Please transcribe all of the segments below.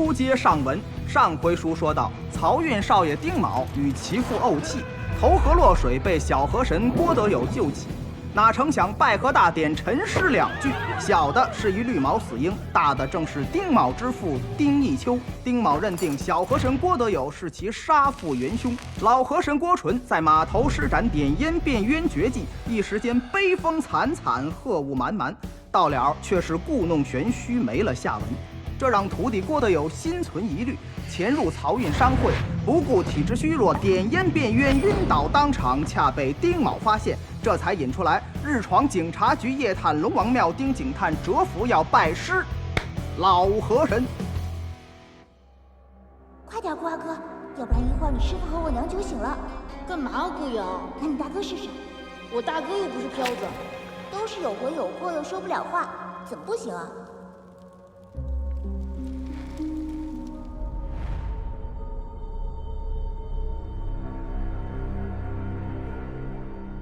书接上文，上回书说到，漕运少爷丁卯与其父怄气，投河落水，被小河神郭德友救起。哪成想拜河大典陈尸两具，小的是一绿毛死婴，大的正是丁卯之父丁义秋。丁卯认定小河神郭德友是其杀父元凶，老河神郭纯在码头施展点烟变冤绝技，一时间悲风惨惨，鹤雾满满，到了却是故弄玄虚，没了下文。这让徒弟郭德友心存疑虑，潜入漕运商会，不顾体质虚弱，点烟变冤，晕倒当场，恰被丁卯发现，这才引出来日闯警察局，夜探龙王庙，丁警探蛰伏要拜师老河神。快点，郭阿哥，要不然一会儿你师傅和我娘酒醒了。干嘛啊，顾瑶？那你大哥试试。我大哥又不是飘子，都是有魂有魄又说不了话，怎么不行啊？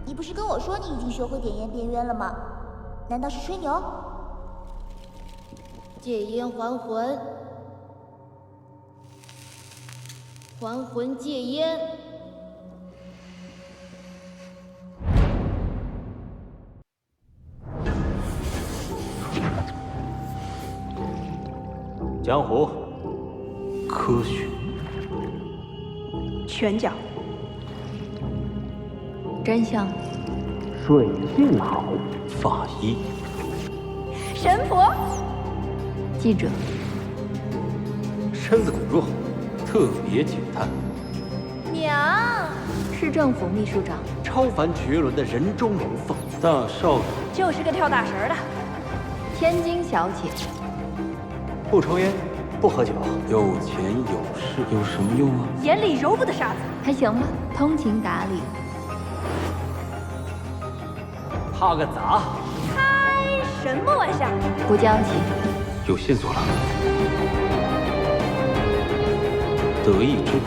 你不是跟我说你已经学会点烟变冤了吗？难道是吹牛？戒烟还魂，还魂戒烟。江湖，科学，拳脚，真相，水性好，法医，神婆，记者，身子骨弱，特别警探，娘，市政府秘书长，超凡绝伦的人中龙凤，大少爷，就是个跳大神的。天津小姐，不抽烟，不喝酒，有钱有势，有什么用啊？眼里揉不得沙子，还行吧，通情达理。怕个杂，开什么玩笑？不娇气，有线索了。德意志，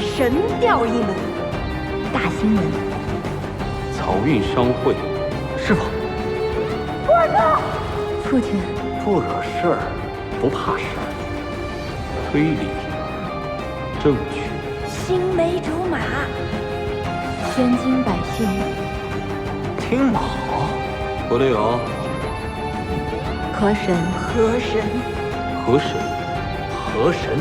神调一门，大新闻。漕运商会，师傅，父亲，不惹事儿，不怕事儿。推理，正确。青梅竹马，天津百姓，听好，郭德友，河神，河神，河神，河神。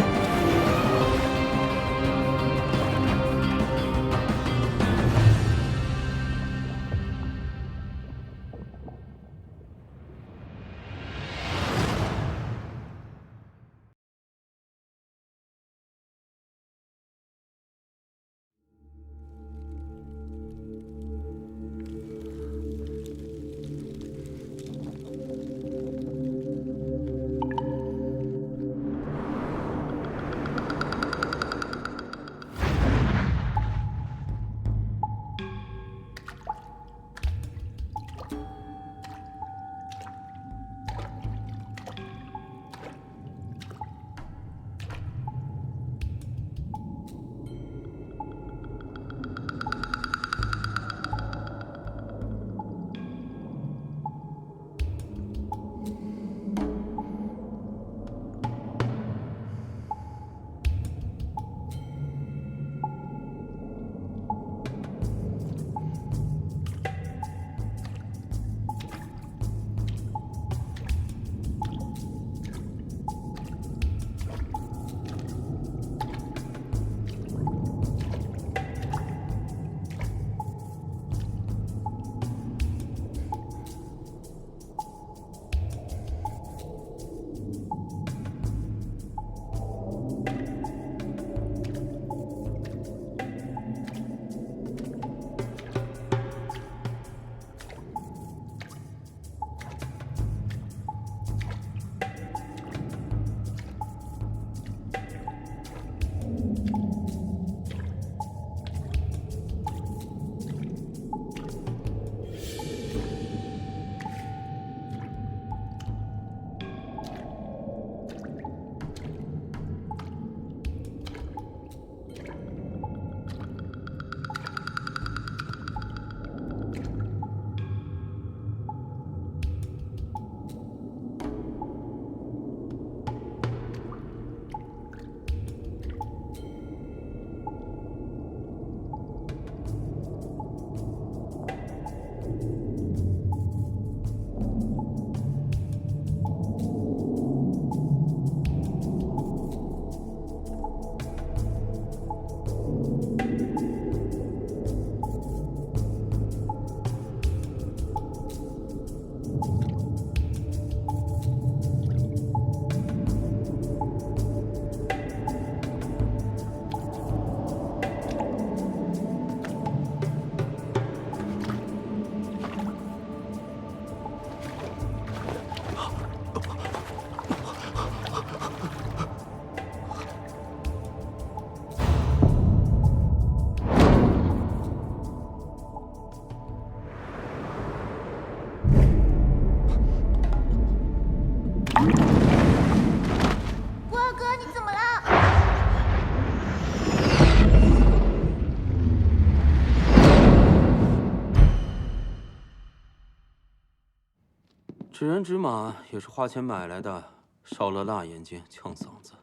纸人纸马也是花钱买来的，烧了辣眼睛，呛嗓子，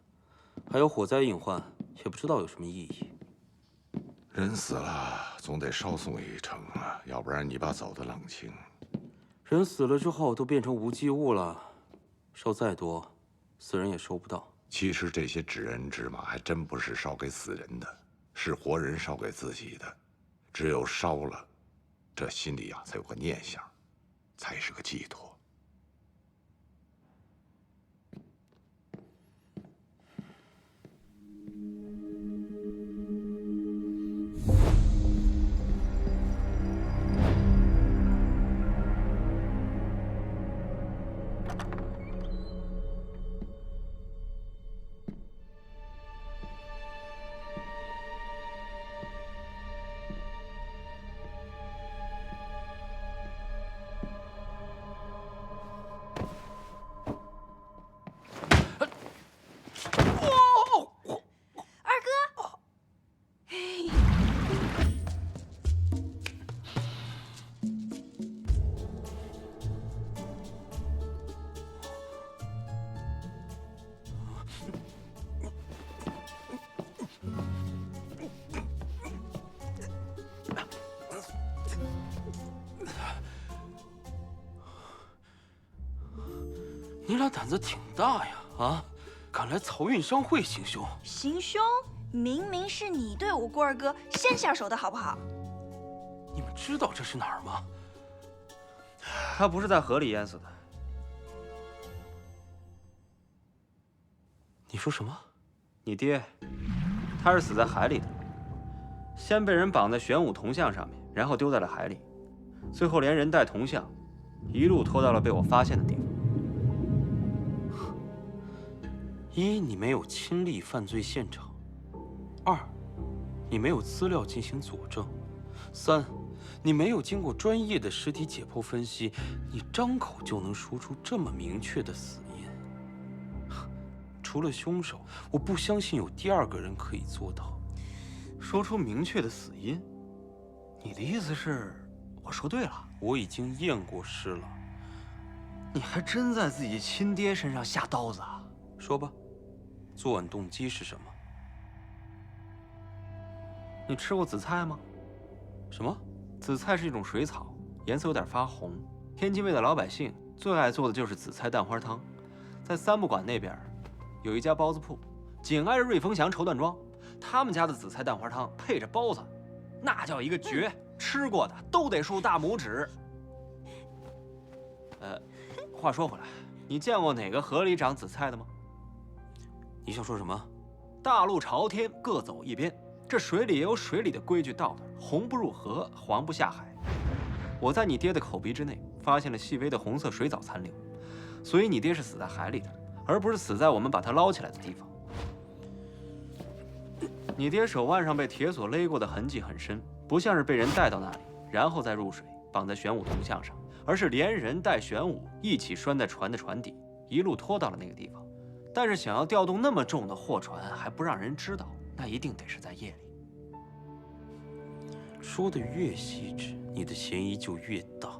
还有火灾隐患，也不知道有什么意义。人死了，总得烧送一程啊，要不然你爸走的冷清。人死了之后都变成无机物了，烧再多，死人也收不到。其实这些纸人纸马还真不是烧给死人的，是活人烧给自己的。只有烧了，这心里才有个念想，才是个寄托。你俩胆子挺大呀！啊，敢来漕运商会行凶？行凶？明明是你对我郭二哥先下手的好不好？你们知道这是哪儿吗？他不是在河里淹死的。你说什么？你爹，他是死在海里的，先被人绑在玄武铜像上面，然后丢在了海里，最后连人带铜像，一路拖到了被我发现的地方。一，你没有亲历犯罪现场；二，你没有资料进行佐证；三，你没有经过专业的尸体解剖分析，你张口就能说出这么明确的死因。除了凶手，我不相信有第二个人可以做到。说出明确的死因，你的意思是我说对了？我已经验过尸了。你还真在自己亲爹身上下刀子啊？说吧，作案动机是什么？你吃过紫菜吗？什么？紫菜是一种水草，颜色有点发红。天津卫的老百姓最爱做的就是紫菜蛋花汤。在三不管那边有一家包子铺，紧挨着瑞丰祥绸缎庄，他们家的紫菜蛋花汤配着包子，那叫一个绝，吃过的都得竖大拇指。话说回来，你见过哪个河里长紫菜的吗？你想说什么？大路朝天，各走一边。这水里也有水里的规矩道道，红不入河，黄不下海。我在你爹的口鼻之内发现了细微的红色水藻残留，所以你爹是死在海里的，而不是死在我们把他捞起来的地方。你爹手腕上被铁锁勒过的痕迹很深，不像是被人带到那里，然后再入水绑在玄武铜像上，而是连人带玄武一起拴在船的船底，一路拖到了那个地方。但是想要调动那么重的货船还不让人知道，那一定得是在夜里。说的越细致，你的嫌疑就越大。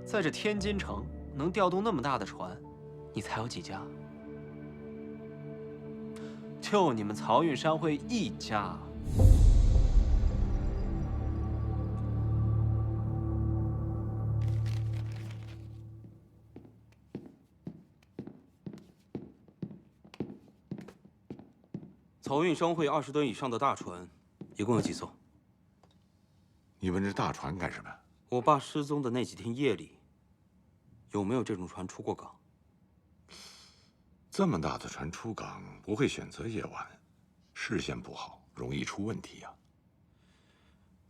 在这天津城能调动那么大的船，你猜有几家？就你们漕运商会一家。漕运商会20吨以上的大船，一共有几艘？你问这大船干什么？我爸失踪的那几天夜里，有没有这种船出过港？这么大的船出港不会选择夜晚，视线不好，容易出问题呀。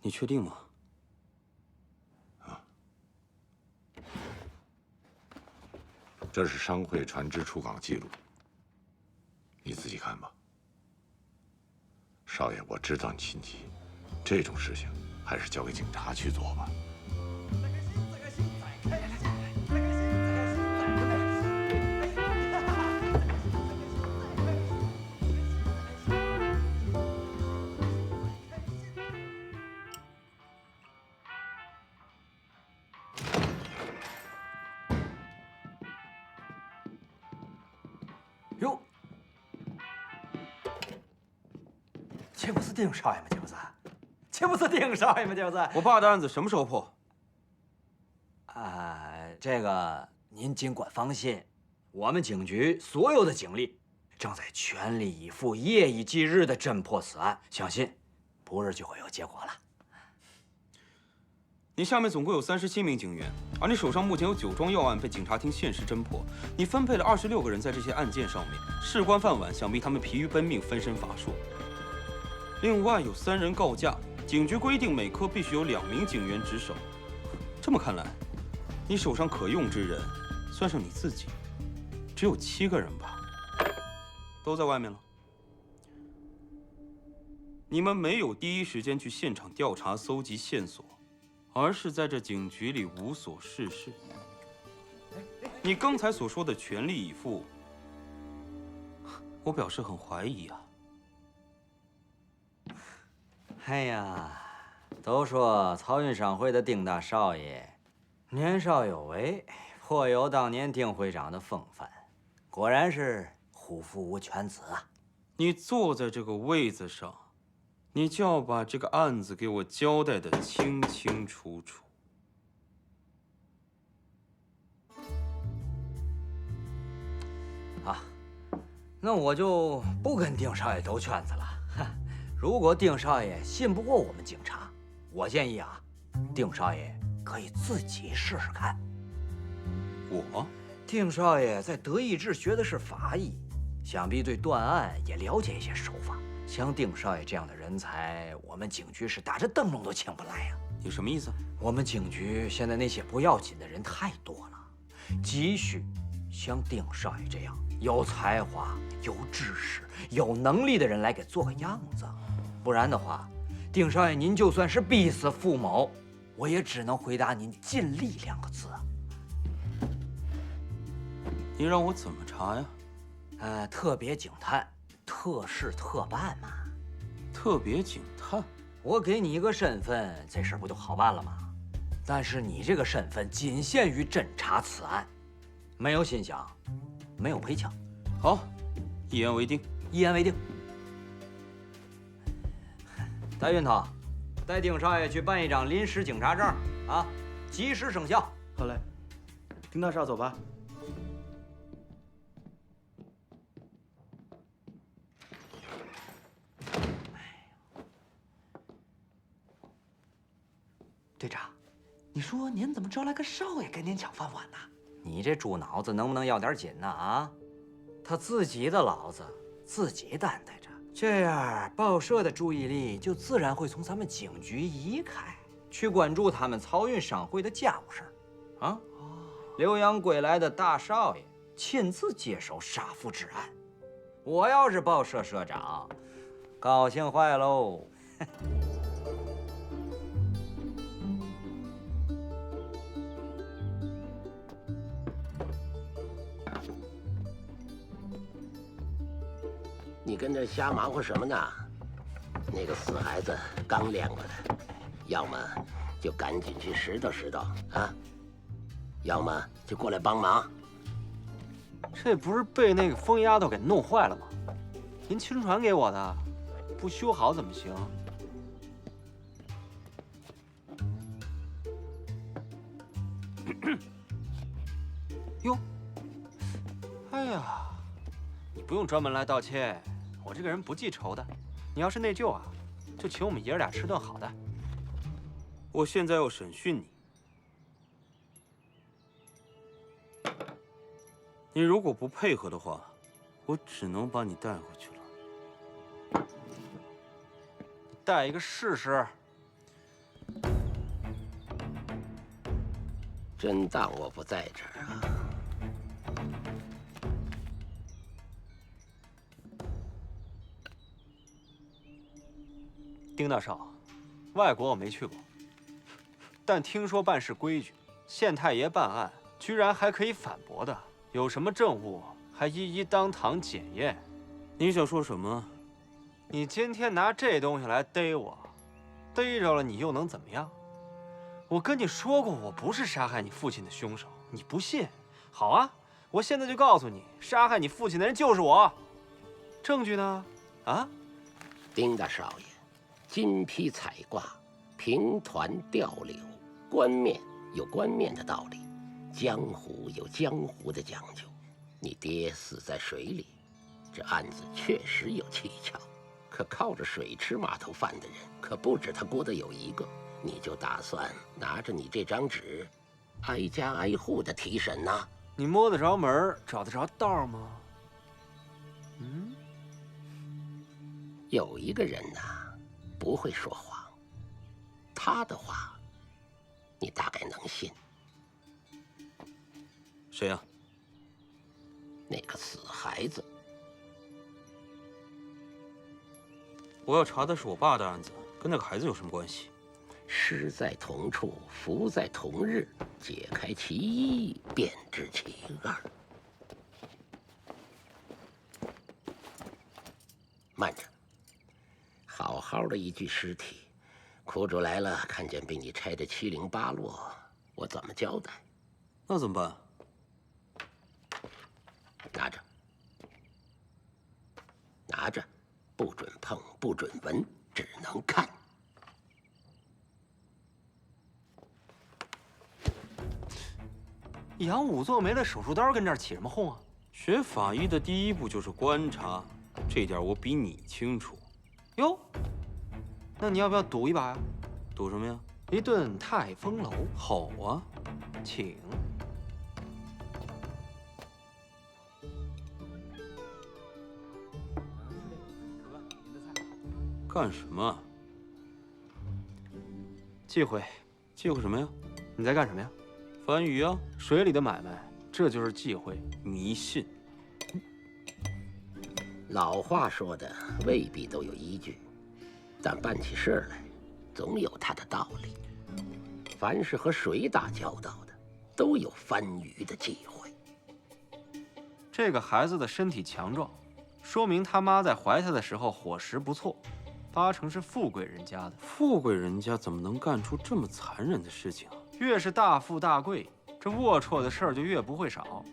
你确定吗？这是商会船只出港记录，你自己看吧。少爷，我知道你心急，这种事情还是交给警察去做吧。这不是丁少爷吗？这不是，这不是丁少爷吗？这不是。我爸的案子什么时候破？这个您尽管放心，我们警局所有的警力正在全力以赴、夜以继日地侦破此案，相信不日就会有结果了。你下面总共有37名警员，而你手上目前有9桩要案被警察厅限时侦破，你分配了26个人在这些案件上面，事关饭碗，想必他们疲于奔命，分身乏术。另外有3人告假，警局规定每科必须有2名警员值守。这么看来，你手上可用之人，算上你自己，只有7个人吧？都在外面了。你们没有第一时间去现场调查、搜集线索。而是在这警局里无所事事。你刚才所说的全力以赴，我表示很怀疑啊。哎呀，都说漕运商会的丁大少爷年少有为，颇有当年丁会长的风范，果然是虎父无犬子啊！你坐在这个位子上，你就要把这个案子给我交代得清清楚楚。啊，那我就不跟丁少爷兜圈子了。如果丁少爷信不过我们警察，我建议啊，丁少爷可以自己试试看。我？丁少爷在德意志学的是法医，想必对断案也了解一些手法。像丁少爷这样的人才，我们警局是打着灯笼都请不来呀。你什么意思？我们警局现在那些不要紧的人太多了，急需像丁少爷这样有才华、有知识、有能力的人来给做个样子。不然的话，丁少爷您就算是逼死傅某，我也只能回答您尽力2个字。你让我怎么查呀？特别警探。特事特办嘛，特别警探，我给你一个身份，这事儿不就好办了吗？但是你这个身份仅限于侦查此案，没有薪饷，没有赔偿。好，一言为定。一言为定。戴运涛，带丁少爷去办一张临时警察证啊，即时生效。好嘞，丁大少，走吧。队长，你说您怎么招来个少爷跟您抢饭碗呢？你这猪脑子能不能要点紧呢？啊，他自己的老子自己担待着，这样报社的注意力就自然会从咱们警局移开，去关注他们漕运商会的家务事儿。啊，留洋归来的大少爷亲自接手杀父之案，我要是报社社长，高兴坏喽。你跟这瞎忙活什么呢？那个死孩子刚练过的，要么就赶紧去拾掇拾掇啊，要么就过来帮忙。这不是被那个疯丫头给弄坏了吗？您亲传给我的，不修好怎么行？哟，哎呀，你不用专门来道歉。我这个人不记仇的，你要是内疚啊，就请我们爷儿俩吃顿好的。我现在要审讯你，你如果不配合的话，我只能把你带回去了。带一个试试。真当我不在这儿啊？丁大少，外国我没去过，但听说办事规矩，县太爷办案居然还可以反驳的，有什么证物还一一当堂检验。你想说什么？你今天拿这东西来逮我，逮着了你又能怎么样？我跟你说过，我不是杀害你父亲的凶手，你不信？好啊，我现在就告诉你，杀害你父亲的人就是我。证据呢？啊？丁大少爷，金批彩挂，平团吊柳，冠冕有冠冕的道理，江湖有江湖的讲究。你爹死在水里，这案子确实有蹊跷，可靠着水吃码头饭的人可不止他郭德有一个。你就打算拿着你这张纸，挨家挨户的提审呐？你摸得着门，找得着道吗？有一个人呐，不会说谎，他的话，你大概能信。谁呀？那个死孩子。我要查的是我爸的案子，跟那个孩子有什么关系？失在同处，福在同日，解开其一，便知其二。慢着，好好的一具尸体，苦主来了，看见被你拆得七零八落，我怎么交代？那怎么办？拿着，拿着，不准碰，不准闻，只能看。杨武做没了手术刀，跟这儿起什么哄啊？学法医的第一步就是观察，这点我比你清楚。哟，那你要不要赌一把呀？赌什么呀？一顿泰丰楼。好啊，请。干什么？忌讳。忌讳什么呀？你在干什么呀？翻鱼啊！水里的买卖，这就是忌讳、迷信。老话说的未必都有依据，但办起事来，总有它的道理。凡是和水打交道的，都有翻鱼的忌讳。这个孩子的身体强壮，说明他妈在怀他的时候伙食不错，8成是富贵人家的。富贵人家怎么能干出这么残忍的事情啊？越是大富大贵，这龌龊的事儿就越不会少。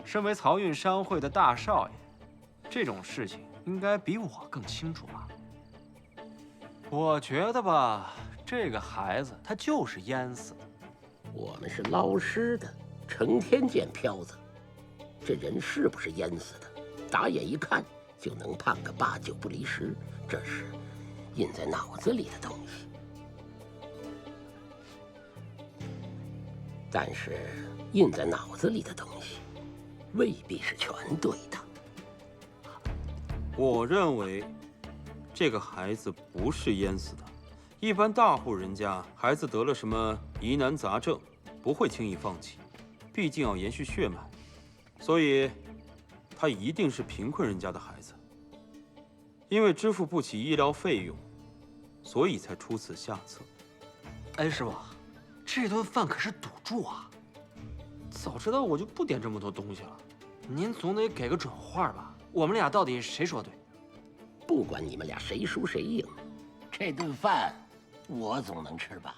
身为漕运商会的大少爷，这种事情应该比我更清楚吧？我觉得吧，这个孩子他就是淹死的。我们是捞尸的，成天见漂子，这人是不是淹死的，打眼一看就能判个8、9不离10，这是印在脑子里的东西。但是印在脑子里的东西，未必是全对的。我认为，这个孩子不是淹死的。一般大户人家，孩子得了什么疑难杂症，不会轻易放弃，毕竟要延续血脉，所以，他一定是贫困人家的孩子。因为支付不起医疗费用，所以才出此下策。哎，师傅。这顿饭可是赌注啊！早知道我就不点这么多东西了。您总得给个准话吧？我们俩到底谁说对？不管你们俩谁输谁赢，这顿饭我总能吃吧？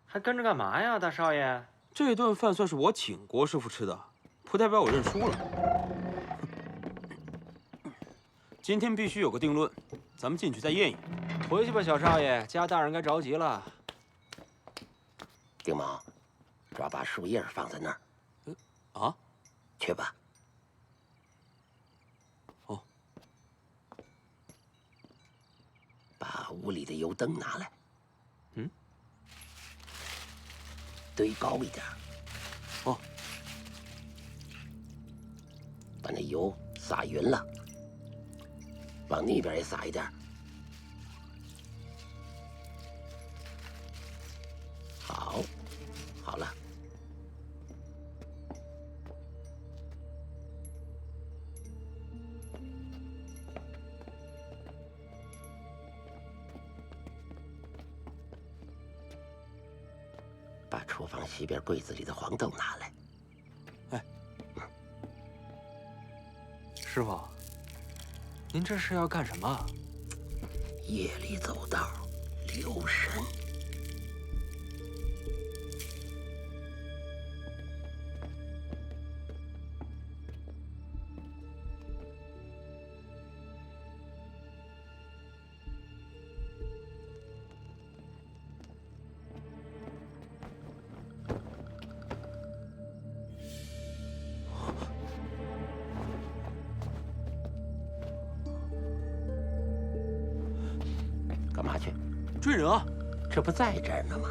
还跟着干嘛呀，大少爷？这顿饭算是我请郭师傅吃的，不代表我认输了。今天必须有个定论，咱们进去再验一验。回去吧，小少爷，家大人该着急了。丁某，抓把树叶放在那儿。啊？去吧。哦。把屋里的油灯拿来。嗯。堆高一点。哦。把那油撒匀了。往那边也撒一点。好，好了。把厨房西边柜子里的黄豆拿来。哎，师傅，您这是要干什么？夜里走道，留神。追人啊！这不在这儿呢吗？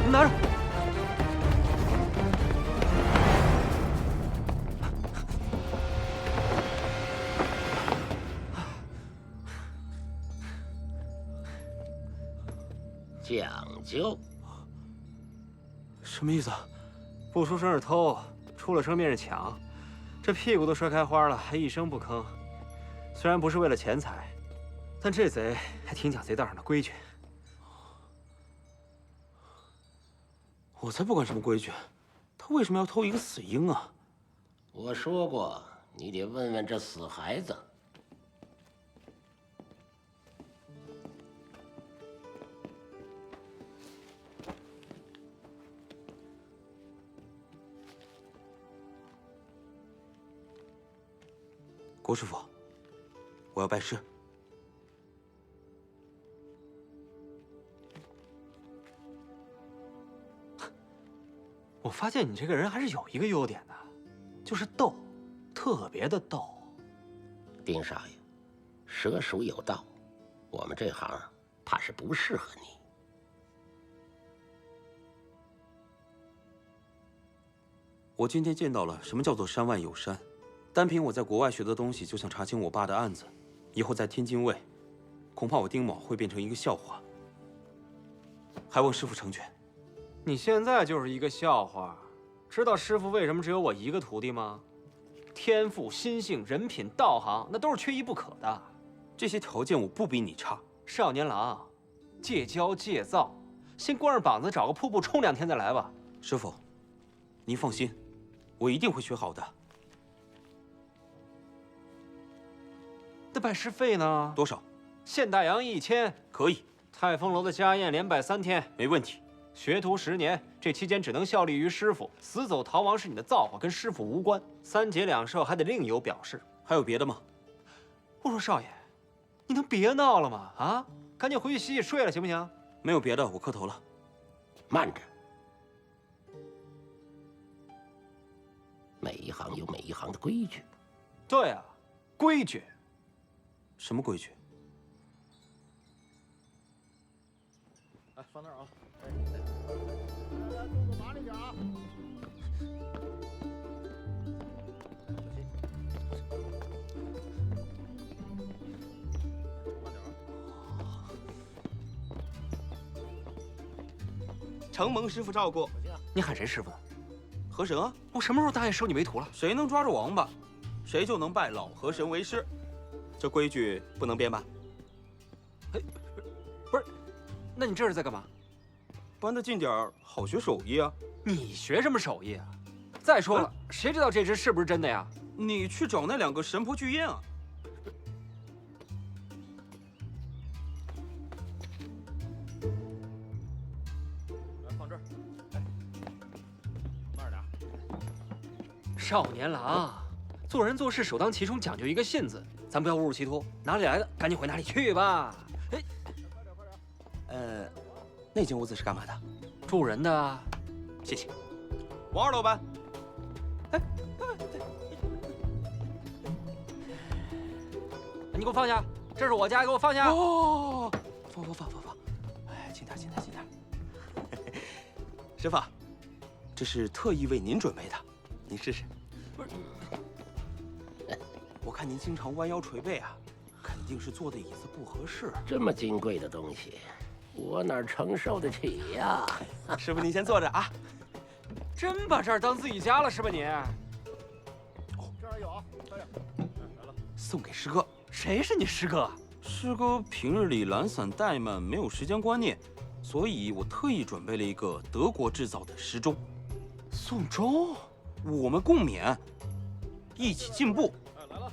拿着。讲究。什么意思啊？不出声是偷，出了声便是抢。这屁股都摔开花了，还一声不吭。虽然不是为了钱财，但这贼还挺讲贼道上的规矩。我才不管什么规矩，他为什么要偷一个死婴啊？我说过，你得问问这死孩子。郭师傅，我要拜师。我发现你这个人还是有一个优点的，就是逗，特别的逗。丁少爷，蛇鼠有道，我们这行怕是不适合你。我今天见到了什么叫做山外有山。单凭我在国外学的东西，就想查清我爸的案子，以后在天津卫，恐怕我丁某会变成一个笑话。还望师傅成全。你现在就是一个笑话，知道师傅为什么只有我一个徒弟吗？天赋、心性、人品、道行，那都是缺一不可的。这些条件我不比你差。少年郎，戒骄戒躁，先光着膀子找个瀑布冲2天再来吧。师傅，您放心，我一定会学好的。那拜师费呢？多少？现大洋1000。可以。泰丰楼的家宴连摆3天。没问题。学徒10年，这期间只能效力于师傅，死走逃亡是你的造化，跟师傅无关。3节2寿还得另有表示。还有别的吗？我说少爷，你能别闹了吗？啊，赶紧回去洗洗睡了，行不行？没有别的，我磕头了。慢着，每一行有每一行的规矩。对啊，规矩。什么规矩？来，放那儿啊！来，动作麻利点啊！慢点啊！承蒙师傅照顾。你喊谁师傅呢？河神啊！我什么时候答应收你为徒了？谁能抓住王八，谁就能拜老河神为师。这规矩不能变吧？不是，那你这是在干嘛？搬得近点儿，好学手艺啊！你学什么手艺啊？再说了，谁知道这只是不是真的呀？你去找那2个神婆去验啊！来，放这儿。慢点。少年郎，做人做事首当其冲，讲究一个信字。咱不要误入歧途，哪里来的赶紧回哪里去吧。哎，那间屋子是干嘛的？住人的。谢谢。王2老板。哎，你给我放下！这是我家，给我放下！哦，放。哎，轻点。师傅，这是特意为您准备的，您试试。不是，我看您经常弯腰捶背啊，肯定是坐的椅子不合适。这么金贵的东西，我哪承受得起呀？师傅，您先坐着啊。真把这儿当自己家了是吧你？哦，这儿还有啊，快点。来了，送给师哥。谁是你师哥？师哥平日里懒散怠慢，没有时间观念，所以我特意准备了一个德国制造的时钟。送钟？我们共勉，一起进步。来了，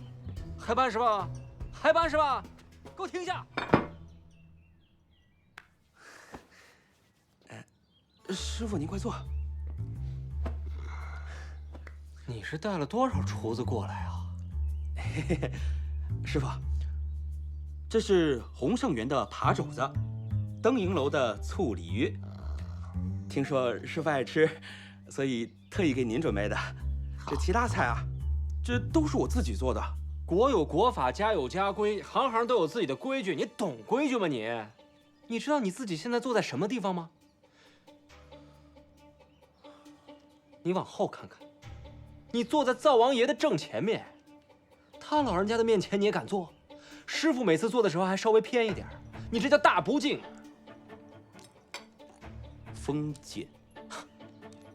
还搬是吧？还搬是吧？给我停下！师傅您快坐。你是带了多少厨子过来啊？嘿嘿嘿，师傅，这是洪胜元的扒肘子，登营楼的醋鲤鱼。听说师傅爱吃，所以特意给您准备的。这其他菜啊，这都是我自己做的。国有国法，家有家规，行行都有自己的规矩。你懂规矩吗你？你知道你自己现在坐在什么地方吗？你往后看看，你坐在灶王爷的正前面，他老人家的面前你也敢坐？师傅每次坐的时候还稍微偏一点，你这叫大不敬。封建，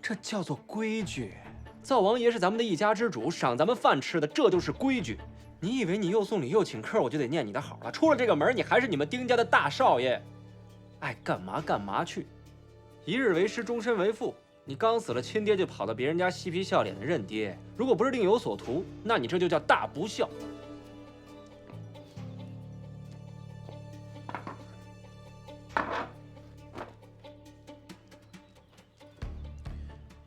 这叫做规矩。灶王爷是咱们的一家之主，赏咱们饭吃的，这就是规矩。你以为你又送礼又请客，我就得念你的好了？出了这个门，你还是你们丁家的大少爷，爱干嘛干嘛去。一日为师，终身为父。你刚死了亲爹，就跑到别人家嬉皮笑脸的认爹，如果不是另有所图，那你这就叫大不孝。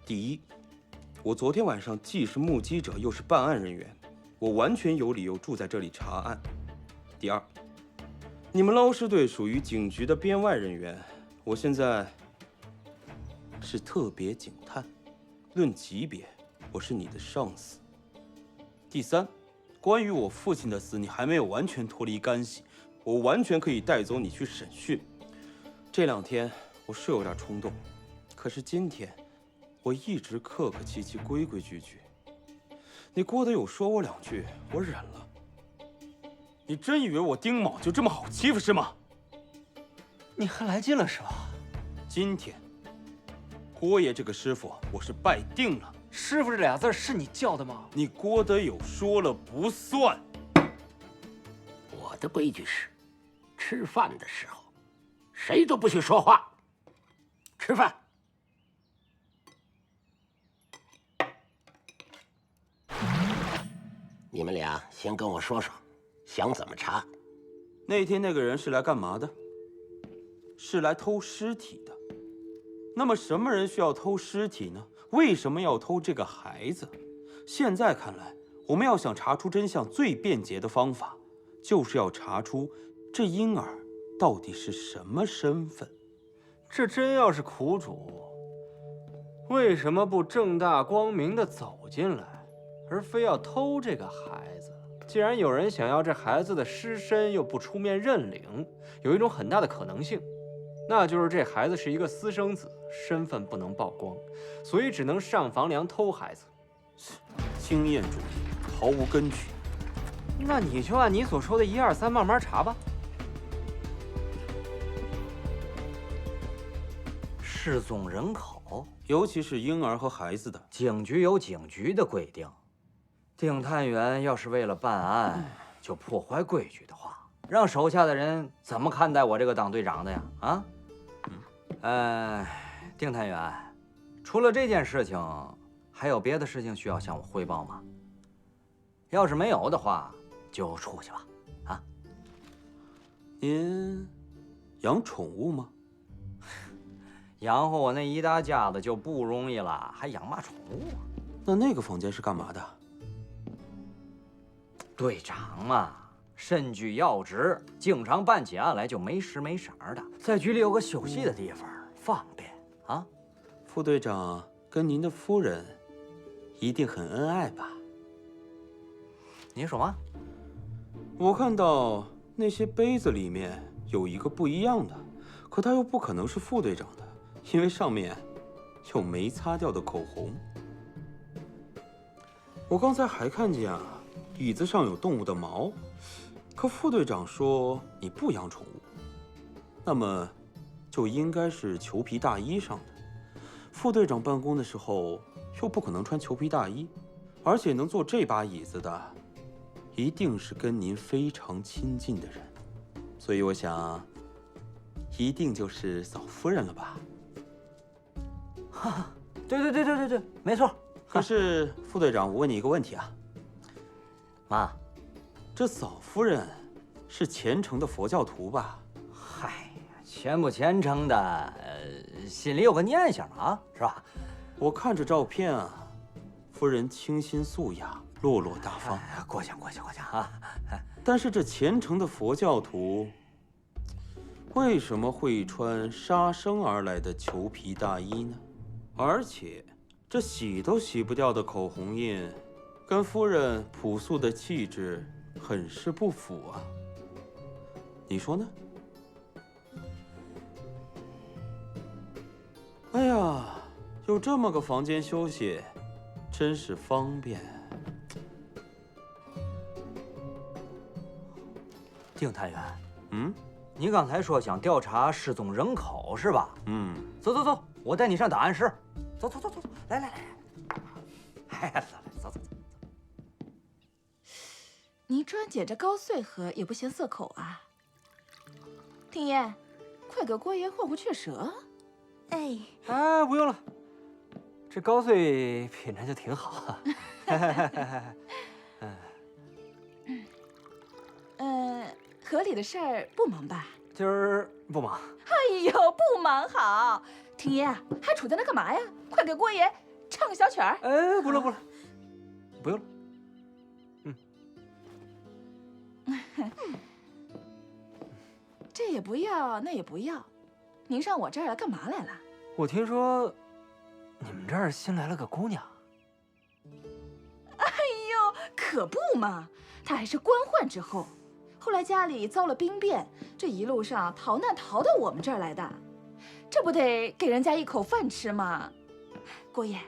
第一，我昨天晚上既是目击者，又是办案人员，我完全有理由住在这里查案。第二，你们捞尸队属于警局的编外人员，我现在是特别警探，论级别，我是你的上司。第三，关于我父亲的死，你还没有完全脱离干系，我完全可以带走你去审讯。这2天我是有点冲动，可是今天我一直客客气气、规规矩矩。你郭德友说我2句，我忍了。你真以为我丁卯就这么好欺负是吗？你还来劲了是吧？今天郭爷这个师傅我是拜定了。师傅这俩字是你叫的吗？你郭德友说了不算。我的规矩是，吃饭的时候，谁都不许说话。吃饭。你们俩先跟我说说，想怎么查？那天那个人是来干嘛的？是来偷尸体的。那么什么人需要偷尸体呢？为什么要偷这个孩子？现在看来，我们要想查出真相，最便捷的方法，就是要查出这婴儿到底是什么身份。这真要是苦主，为什么不正大光明地走进来，而非要偷这个孩子？既然有人想要这孩子的尸身，又不出面认领，有一种很大的可能性，那就是这孩子是一个私生子，身份不能曝光，所以只能上房梁偷孩子。经验主义，毫无根据。那你就按你所说的1、2、3慢慢查吧。失踪人口，尤其是婴儿和孩子的，警局有警局的规定。丁探员要是为了办案就破坏规矩的话，让手下的人怎么看待我这个当队长的呀？啊？丁探员，除了这件事情，还有别的事情需要向我汇报吗？要是没有的话，就出去吧。啊？您养宠物吗？养活我那一大家子就不容易了，还养嘛宠物啊？那个房间是干嘛的？队长嘛，身居要职，经常办起案来就没时没色的，在局里有个休息的地方，方便啊。副队长跟您的夫人一定很恩爱吧？您说吗？我看到那些杯子里面有一个不一样的，可它又不可能是副队长的，因为上面有没擦掉的口红。我刚才还看见啊，椅子上有动物的毛，可副队长说你不养宠物，那么就应该是裘皮大衣上的。副队长办公的时候又不可能穿裘皮大衣，而且能坐这把椅子的，一定是跟您非常亲近的人，所以我想，一定就是嫂夫人了吧？哈哈，对，没错。可是副队长，我问你一个问题啊，妈，这嫂夫人是虔诚的佛教徒吧？嗨，虔不虔诚的，心里有个念想啊，是吧？我看着照片啊，夫人清新素雅，落落大方。过奖啊！但是这虔诚的佛教徒，为什么会穿杀生而来的裘皮大衣呢？而且，这洗都洗不掉的口红印，跟夫人朴素的气质很是不符啊。你说呢？哎呀，有这么个房间休息，真是方便。丁探员，你刚才说想调查失踪人口是吧？走，我带你上档案室。走，来，哎，走。你专捡这高穗河也不嫌涩口啊？丁爷，快给郭爷换壶雀舌。哎，不用了，这高穗品尝就挺好。河里的事儿不忙吧？今儿不忙。哎呦，不忙好。丁爷还杵在那干嘛呀？快给郭爷唱个小曲儿。哎，不了，不用了。这也不要，那也不要，您上我这儿来干嘛来了？我听说你们这儿新来了个姑娘。哎呦，可不嘛，她还是官宦之后，后来家里遭了兵变，这一路上逃难逃到我们这儿来的，这不得给人家一口饭吃吗？郭爷，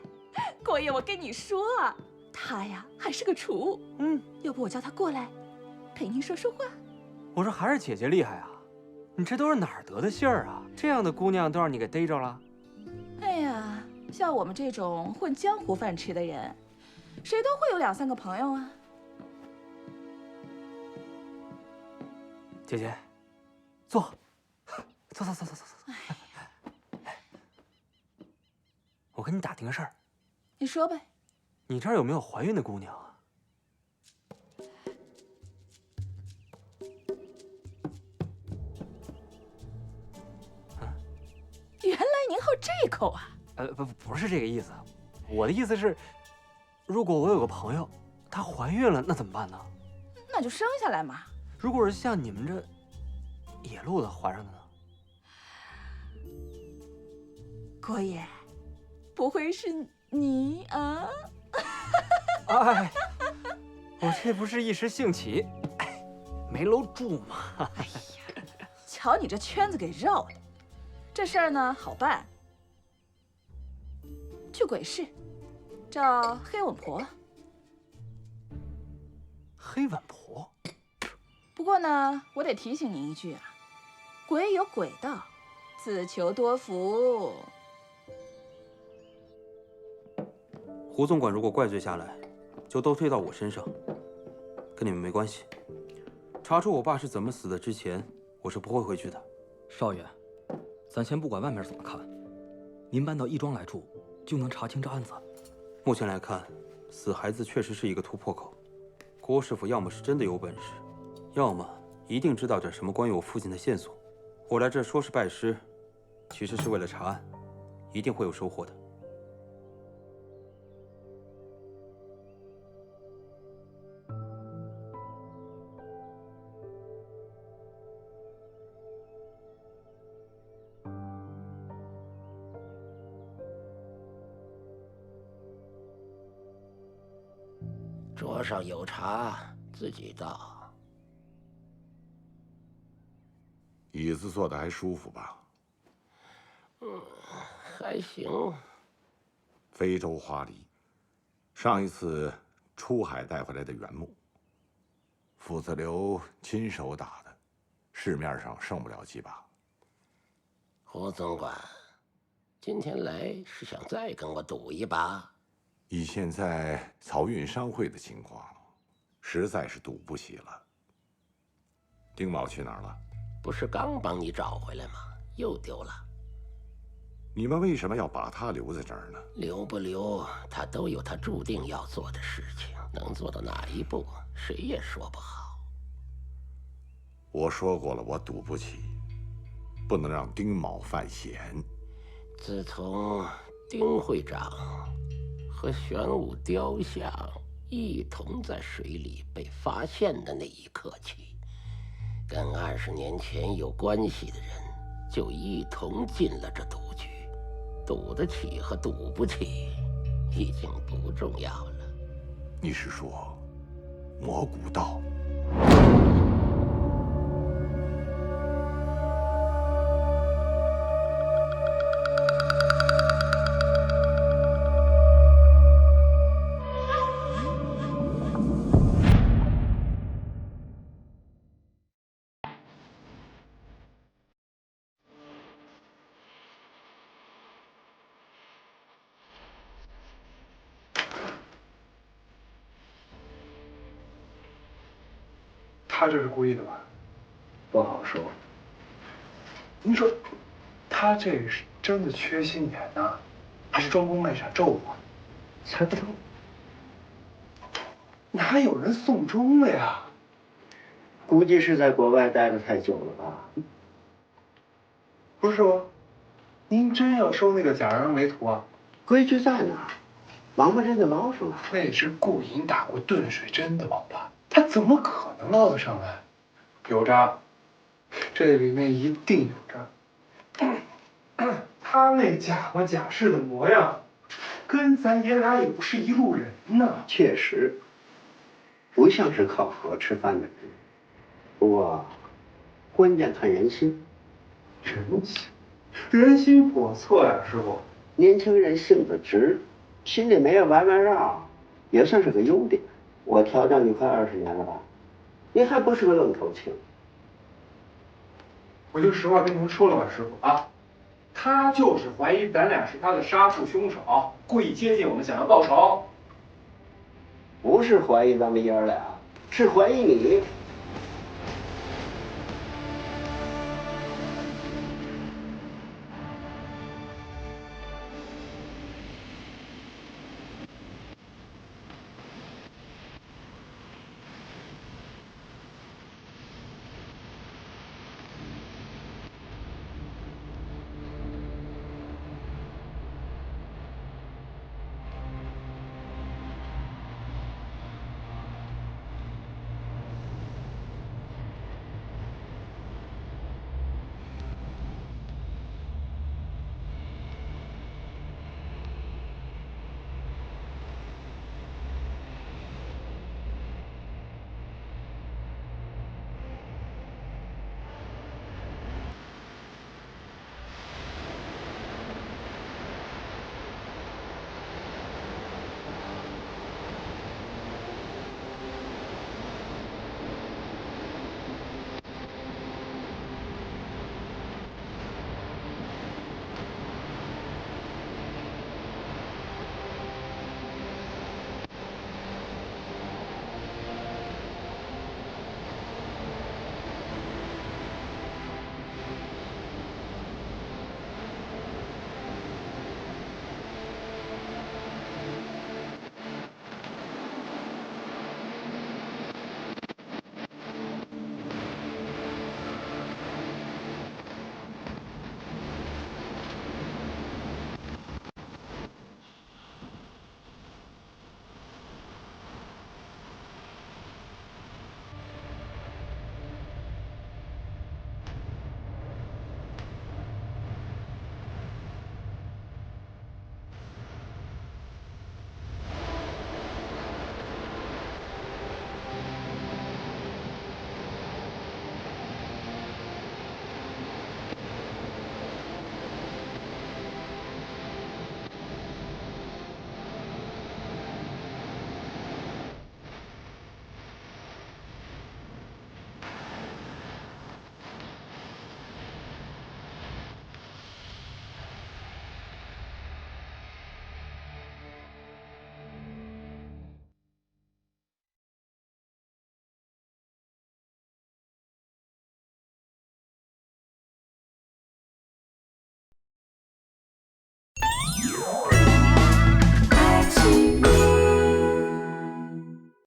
我跟你说啊，她呀还是个厨，要不我叫她过来陪您说说话。我说还是姐姐厉害啊，你这都是哪儿得的信儿啊？这样的姑娘都让你给逮着了。哎呀，像我们这种混江湖饭吃的人，谁都会有2、3个朋友啊。姐姐，坐。我跟你打听个事儿。你说呗。你这儿有没有怀孕的姑娘啊？原来您好这口啊！不是这个意思，我的意思是，如果我有个朋友，她怀孕了，那怎么办呢？那就生下来嘛。如果是像你们这野路子怀上的呢？郭爷，不会是你啊？哎，我这不是一时兴起，没搂住嘛。哎呀，瞧你这圈子给绕的，这事儿呢好办，去鬼市找黑吻婆。黑吻婆？不过呢，我得提醒您一句啊，鬼有鬼道，自求多福。胡总管如果怪罪下来，就都推到我身上，跟你们没关系。查出我爸是怎么死的之前，我是不会回去的。少爷，咱先不管外面怎么看，您搬到义庄来住，就能查清这案子。目前来看，死孩子确实是一个突破口。郭师傅要么是真的有本事，要么一定知道点什么关于我父亲的线索。我来这说是拜师，其实是为了查案，一定会有收获的。桌上有茶，自己倒。椅子坐得还舒服吧？还行。非洲花梨，上一次出海带回来的原木，傅子流亲手打的，市面上剩不了几把。胡总管，今天来是想再跟我赌一把？以现在漕运商会的情况，实在是赌不起了。丁某去哪儿了？不是刚帮你找回来吗？又丢了。你们为什么要把他留在这儿呢？留不留，他都有他注定要做的事情，能做到哪一步，谁也说不好。我说过了，我赌不起，不能让丁某犯险。自从丁会长和玄武雕像一同在水里被发现的那一刻起，跟20年前有关系的人就一同进了这赌局，赌得起和赌不起已经不重要了。你是说蘑菇道？他这是故意的吧？不好说。您说，他这是真的缺心眼呢，还是装疯卖傻咒我？猜不透。哪有人送终了呀？估计是在国外待得太久了吧？不是吗？您真要收那个假人为徒啊？规矩在哪儿？王八认得老鼠。那是顾影打过炖水针的王八，他怎么可能捞得上来？有诈，这里面一定有诈。他那假模假式的模样，跟咱爷俩也不是一路人呢。确实，不像是靠河吃饭的人。不过，关键看人心。人心叵测呀，师傅。年轻人性子直，心里没有弯弯绕，也算是个优点。我调教你快20年了吧？你还不是个愣头青。我就实话跟您说了吧，师傅啊，他就是怀疑咱俩是他的杀父凶手，故意接近我们，想要报仇。不是怀疑咱们爷儿俩，是怀疑你